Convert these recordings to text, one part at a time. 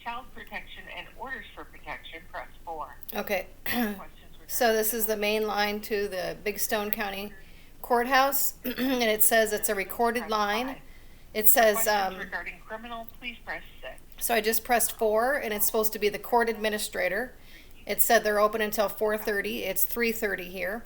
child protection and orders for protection, press 4. Okay. Questions So this is the main line to the Big Stone County Courthouse, and it says it's a recorded line. It says, questions regarding criminal, please press 6. so I just pressed 4, and it's supposed to be the court administrator. It said they're open until 4:30. It's 3:30 here.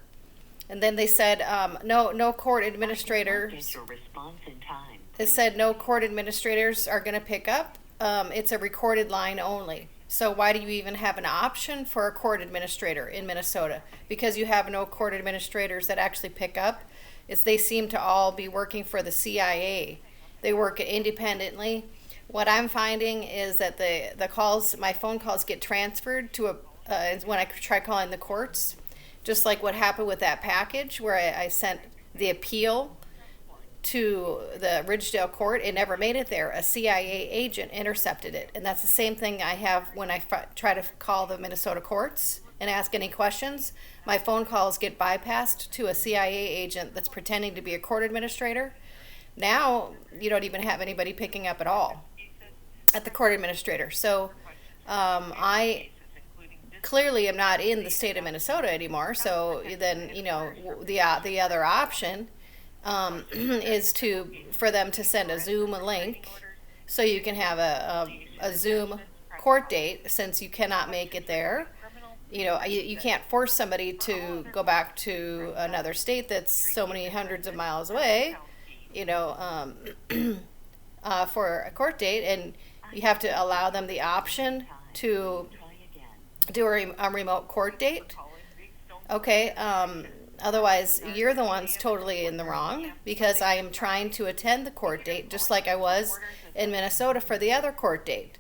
And then they said, no court administrators. Get your response in time. It said no court administrators are going to pick up. It's a recorded line only. So why do you even have an option for a court administrator in Minnesota? Because you have no court administrators that actually pick up. They seem to all be working for the CIA. They work independently. What I'm finding is that the calls, my phone calls, get transferred to when I try calling the courts, just like what happened with that package where I sent the appeal to the Ridgedale court. It never made it there. A CIA agent intercepted it. And that's the same thing I have when I try to call the Minnesota courts and ask any questions. My phone calls get bypassed to a CIA agent that's pretending to be a court administrator. Now you don't even have anybody picking up at all at the court administrator. So I clearly am not in the state of Minnesota anymore. So then, the other option is for them to send a Zoom link so you can have a Zoom court date, since you cannot make it there. You can't force somebody to go back to another state that's so many hundreds of miles away, for a court date, and you have to allow them the option to do a remote court date. Okay, otherwise you're the ones totally in the wrong, because I am trying to attend the court date just like I was in Minnesota for the other court date.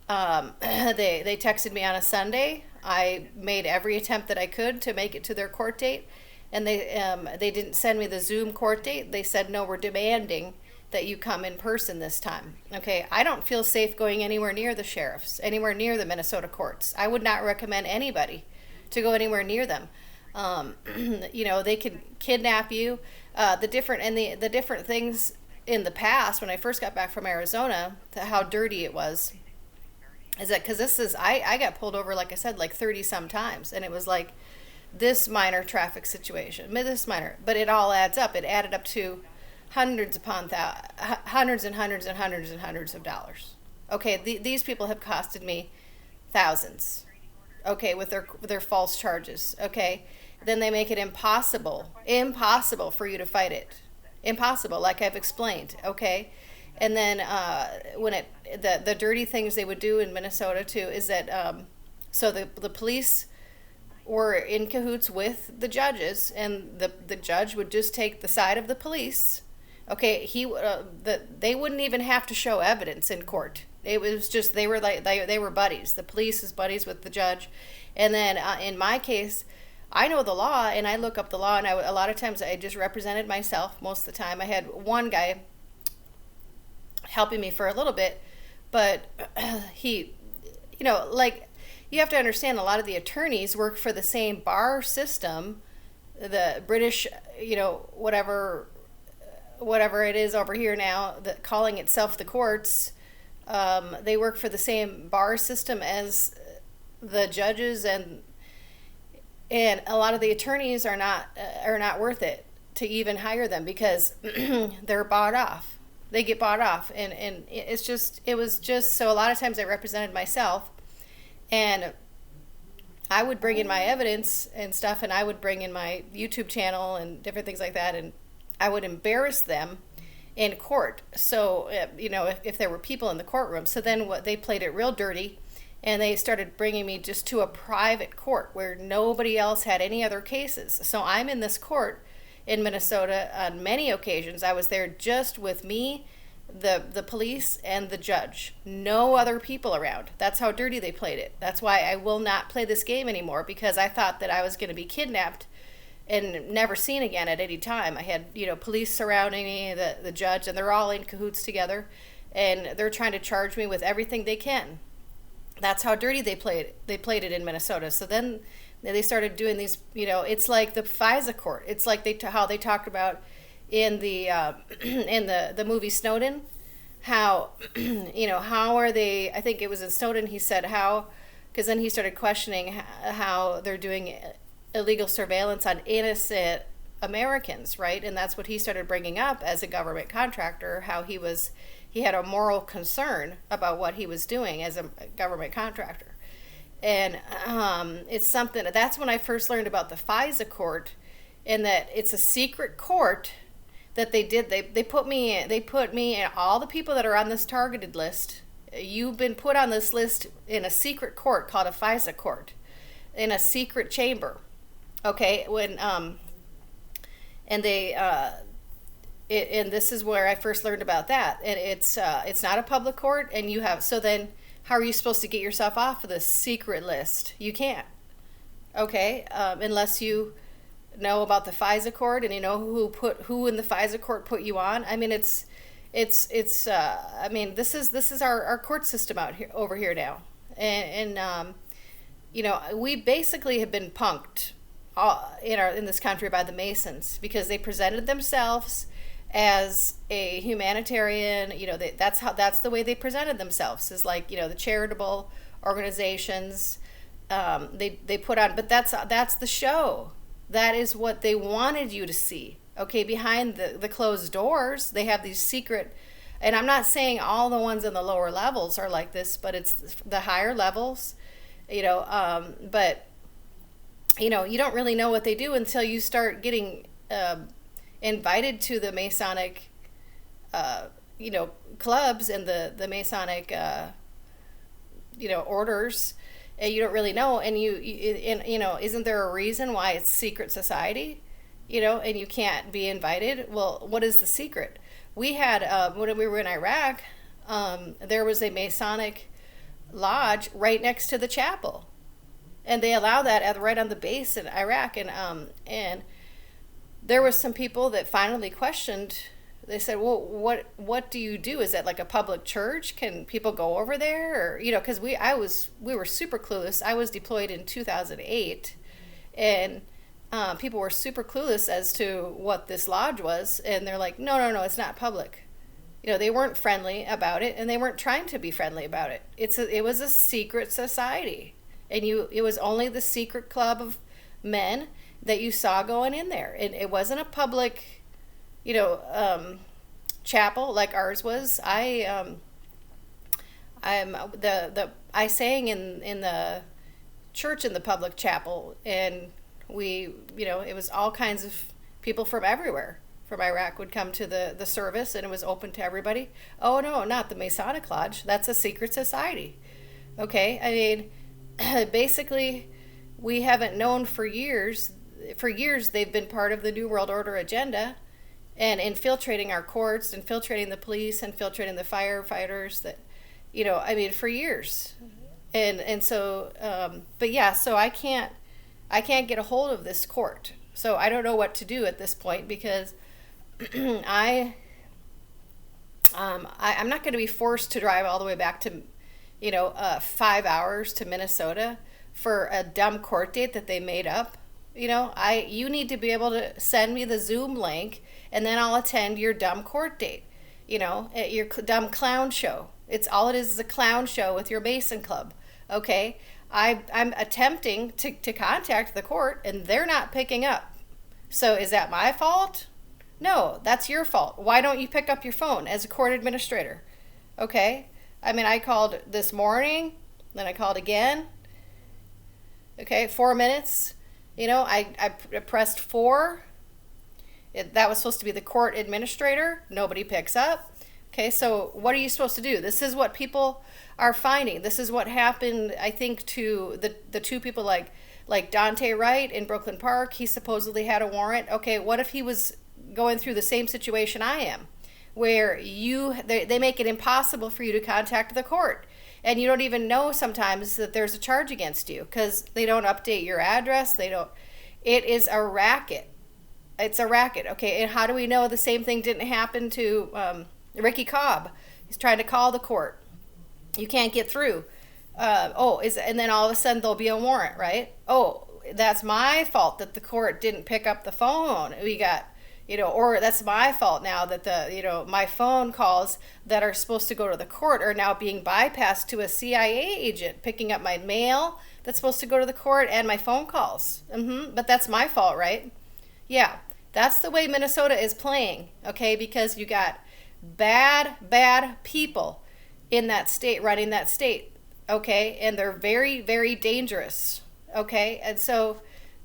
They texted me on a Sunday. I made every attempt that I could to make it to their court date, and they didn't send me the Zoom court date. They said, no, we're demanding that you come in person this time. Okay, I don't feel safe going anywhere near the sheriffs, anywhere near the Minnesota courts. I would not recommend anybody to go anywhere near them. They could kidnap you. The different things in the past, when I first got back from Arizona, how dirty it was, is that because I got pulled over, like I said, like 30 some times, and it was like this minor traffic situation, but it all adds up. It added up to hundreds and hundreds of dollars. Okay, these people have costed me thousands. Okay, with their false charges. Okay, then they make it impossible for you to fight it. Impossible, like I've explained. Okay, and then the dirty things they would do in Minnesota too is that so the police were in cahoots with the judges, and the judge would just take the side of the police. Okay, they wouldn't even have to show evidence in court. It was just they were buddies. The police is buddies with the judge, and then in my case, I know the law, and I look up the law, and a lot of times I just represented myself. Most of the time, I had one guy helping me for a little bit, but he, you have to understand, a lot of the attorneys work for the same bar system, the British, whatever it is over here now, calling itself the courts. They work for the same bar system as the judges, and a lot of the attorneys are not worth it to even hire them, because they're bought off. They get bought off, and it was just so a lot of times I represented myself, and I would bring in my evidence and stuff, and I would bring in my YouTube channel and different things like that, and I would embarrass them in court. So, if there were people in the courtroom. So then they played it real dirty, and they started bringing me just to a private court where nobody else had any other cases. So I'm in this court in Minnesota on many occasions. I was there just with me, the police, and the judge. No other people around. That's how dirty they played it. That's why I will not play this game anymore, because I thought that I was going to be kidnapped and never seen again at any time. I had, police surrounding me, the judge, and they're all in cahoots together, and they're trying to charge me with everything they can. That's how dirty they played it in Minnesota. So then they started doing these, it's like the FISA court. It's like how they talked about in the in the movie Snowden, how, how are they, I think it was in Snowden, he said how, because then he started questioning how they're doing illegal surveillance on innocent Americans, right? And that's what he started bringing up as a government contractor, how he had a moral concern about what he was doing as a government contractor. And it's something, that's when I first learned about the FISA court, and that it's a secret court that they did. They put me and all the people that are on this targeted list. You've been put on this list in a secret court called a FISA court, in a secret chamber. Okay, when and they and this is where I first learned about that. And it's not a public court, and you have, so then how are you supposed to get yourself off of this secret list? You can't. Okay, unless you know about the FISA court and you know who in the FISA court put you on. I mean, it's I mean, this is our court system over here now, and we basically have been punked in this country by the Masons, because they presented themselves as a humanitarian. That's the way they presented themselves, is like, the charitable organizations. They put on, but that's the show. That is what they wanted you to see. Okay, behind the closed doors, they have these secret, and I'm not saying all the ones in the lower levels are like this, but it's the higher levels, but you don't really know what they do until you start getting invited to the Masonic, clubs and the Masonic, orders. And you don't really know, and isn't there a reason why it's secret society, and you can't be invited? Well, what is the secret? We had, when we were in Iraq, there was a Masonic lodge right next to the chapel, and they allow that right on the base in Iraq, and there was some people that finally questioned. They said, well, what do you do? Is that like a public church? Can people go over there? Or, because we were super clueless. I was deployed in 2008, and people were super clueless as to what this lodge was. And they're like, no, it's not public. They weren't friendly about it, and they weren't trying to be friendly about it. It was a secret society, and it was only the secret club of men that you saw going in there. And it wasn't a public chapel like ours was. I sang in the church in the public chapel, and we, it was all kinds of people from everywhere from Iraq would come to the service, and it was open to everybody. Oh no, not the Masonic Lodge. That's a secret society. Okay, I mean, basically, we haven't known for years. For years, they've been part of the New World Order agenda, and infiltrating our courts, infiltrating the police, infiltrating the firefighters, that, for years. And so, but yeah, so I can't get a hold of this court. So I don't know what to do at this point, because I'm not going to be forced to drive all the way back to, 5 hours to Minnesota for a dumb court date that they made up. You need to be able to send me the Zoom link, and then I'll attend your dumb court date, at your dumb clown show. It's all it is a clown show with your Mason Club. Okay, I'm attempting to contact the court, and they're not picking up. So is that my fault? No, that's your fault. Why don't you pick up your phone as a court administrator? Okay, I mean, I called this morning, then I called again. Okay, 4 minutes. I pressed 4. That was supposed to be the court administrator. Nobody picks up. Okay, so what are you supposed to do? This is what people are finding. This is what happened, I think, to the two people like Dante Wright in Brooklyn Park. He supposedly had a warrant. Okay, what if he was going through the same situation I am, where they make it impossible for you to contact the court, and you don't even know sometimes that there's a charge against you because they don't update your address. It is a racket. It's a racket. Okay, and how do we know the same thing didn't happen to Ricky Cobb? He's trying to call the court. You can't get through. And then all of a sudden there'll be a warrant, right? Oh, that's my fault that the court didn't pick up the phone. We got, or that's my fault now that my phone calls that are supposed to go to the court are now being bypassed to a CIA agent picking up my mail that's supposed to go to the court and my phone calls. But that's my fault, right? Yeah, that's the way Minnesota is playing, okay? Because you got bad people in that state running that state, okay? And they're very, very dangerous, okay? And so,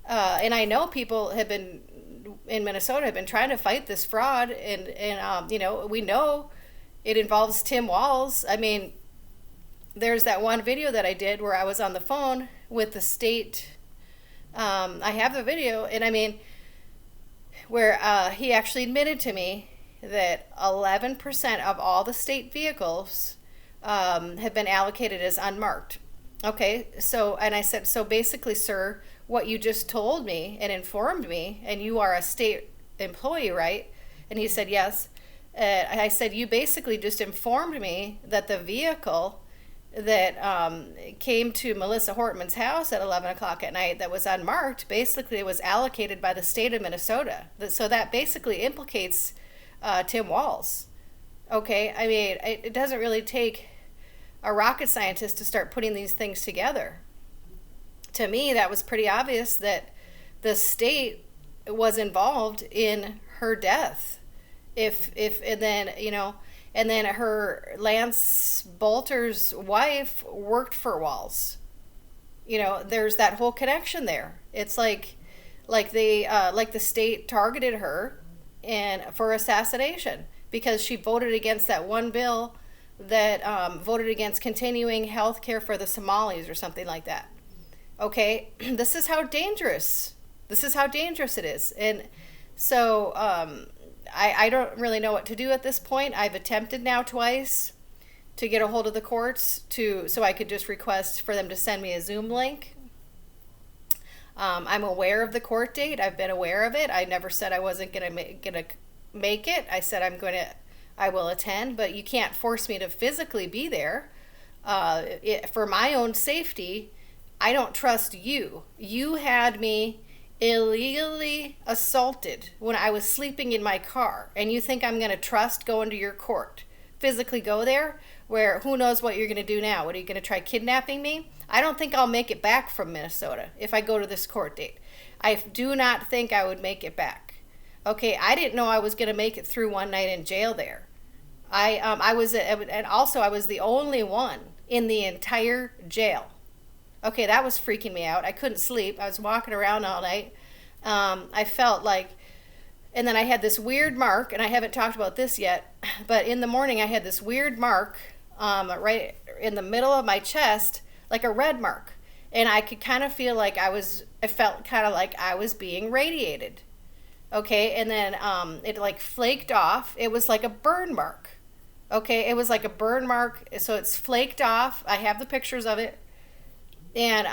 and I know people have been in Minnesota have been trying to fight this fraud, and we know it involves Tim Walz. I mean, there's that one video that I did where I was on the phone with the state. I have the video, and I mean, where he actually admitted to me that 11% of all the state vehicles have been allocated as unmarked. Okay, so, and I said, so basically, sir, what you just told me and informed me, and you are a state employee, right? And he said, yes. I said, you basically just informed me that the vehicle that came to Melissa Hortman's house at 11 o'clock at night that was unmarked, basically was allocated by the state of Minnesota. So that basically implicates Tim Walz. Okay, I mean, it doesn't really take a rocket scientist to start putting these things together. To me, that was pretty obvious that the state was involved in her death. And then her Lance Bolter's wife worked for Walz. There's that whole connection there. It's like the state targeted her and for assassination because she voted against that one bill that voted against continuing health care for the Somalis or something like that. Okay, this is how dangerous it is. And so I don't really know what to do at this point. I've attempted now twice to get a hold of the courts so I could just request for them to send me a Zoom link. I'm aware of the court date. I've been aware of it. I never said I wasn't gonna make it. I said I will attend, but you can't force me to physically be there. For my own safety, I don't trust you. You had me illegally assaulted when I was sleeping in my car, and you think I'm going to trust going to your court? Physically go there, where who knows what you're going to do now? What, are you going to try kidnapping me? I don't think I'll make it back from Minnesota if I go to this court date. I do not think I would make it back. Okay, I didn't know I was going to make it through one night in jail there. I was the only one in the entire jail. Okay, that was freaking me out. I couldn't sleep. I was walking around all night. I felt like, and then I had this weird mark, and I haven't talked about this yet, but in the morning I had this weird mark right in the middle of my chest, like a red mark. And I could kind of feel like I felt kind of like I was being radiated. Okay, and then it like flaked off. It was like a burn mark. Okay, it was like a burn mark, so it's flaked off. I have the pictures of it. And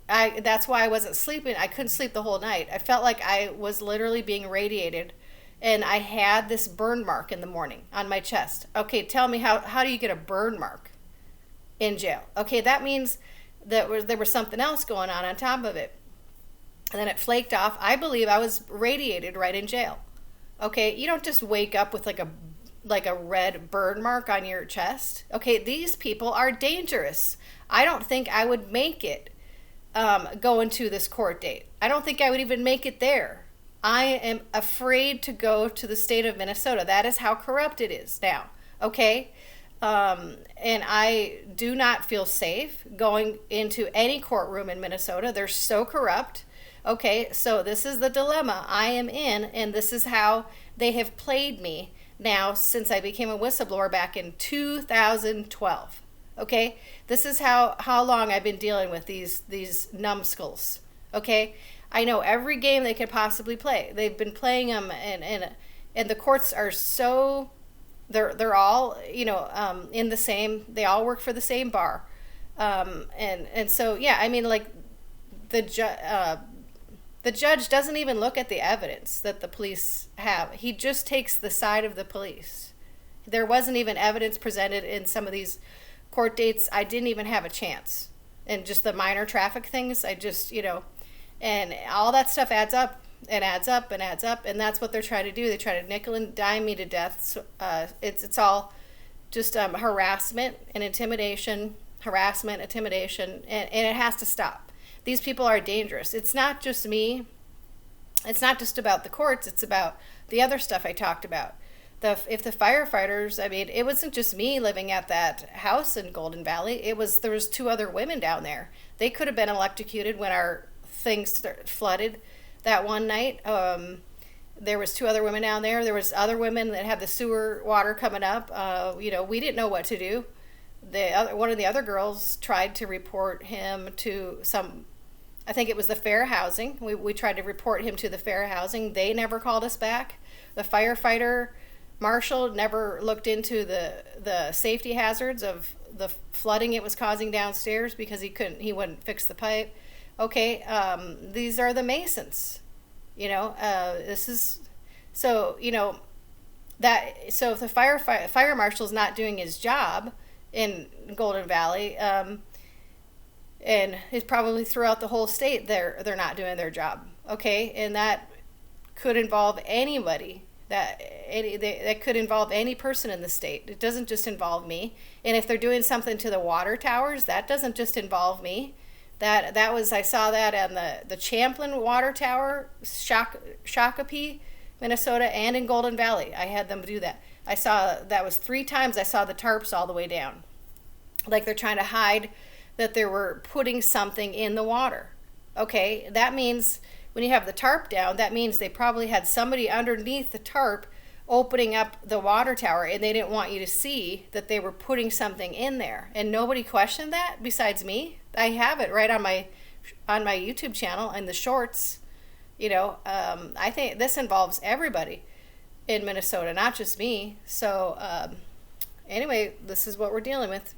that's why I wasn't sleeping. I couldn't sleep the whole night. I felt like I was literally being radiated, and I had this burn mark in the morning on my chest. Okay, tell me, how do you get a burn mark in jail? Okay, that means that there was something else going on top of it. And then it flaked off. I believe I was radiated right in jail. Okay, you don't just wake up with like a red burn mark on your chest. Okay, these people are dangerous. I don't think I would make it going to this court date. I don't think I would even make it there. I am afraid to go to the state of Minnesota. That is how corrupt it is now. Okay? And I do not feel safe going into any courtroom in Minnesota. They're so corrupt. Okay, so this is the dilemma I am in, and this is how they have played me now since I became a whistleblower back in 2012. Okay, this is how long I've been dealing with these numbskulls. Okay, I know every game they could possibly play. They've been playing them, and the courts are so they're all in the same. They all work for the same bar, and so yeah, I mean, like the judge doesn't even look at the evidence that the police have. He just takes the side of the police. There wasn't even evidence presented in some of these court dates. I didn't even have a chance. And just the minor traffic things, I just, and all that stuff adds up. it adds up and adds up, and that's what they're trying to do. They try to nickel and dime me to death. So, it's all just harassment and intimidation, and it has to stop. These people are dangerous. It's not just me. It's not just about the courts. It's about the other stuff I talked about. If the firefighters, I mean, it wasn't just me living at that house in Golden Valley. There was 2 other women down there. They could have been electrocuted when our things flooded that one night. There was 2 other women down there. There was other women that had the sewer water coming up. We didn't know what to do. One of the other girls tried to report him to I think it was the fair housing. We tried to report him to the fair housing. They never called us back. The firefighter marshal never looked into the safety hazards of the flooding it was causing downstairs because he wouldn't fix the pipe. Okay, these are the Masons. This is so if the fire marshal's not doing his job in Golden Valley, and it's probably throughout the whole state, they're not doing their job. Okay, and that could involve anybody. That could involve any person in the state. It doesn't just involve me. And if they're doing something to the water towers, that doesn't just involve me. I saw that on the Champlain water tower, Shakopee, Minnesota, and in Golden Valley. I had them do that. I saw that was 3 times I saw the tarps all the way down. Like they're trying to hide that they were putting something in the water. Okay, that means when you have the tarp down, that means they probably had somebody underneath the tarp opening up the water tower, and they didn't want you to see that they were putting something in there. And nobody questioned that besides me. I have it right on my YouTube channel and the shorts. I think this involves everybody in Minnesota, not just me. So anyway, this is what we're dealing with.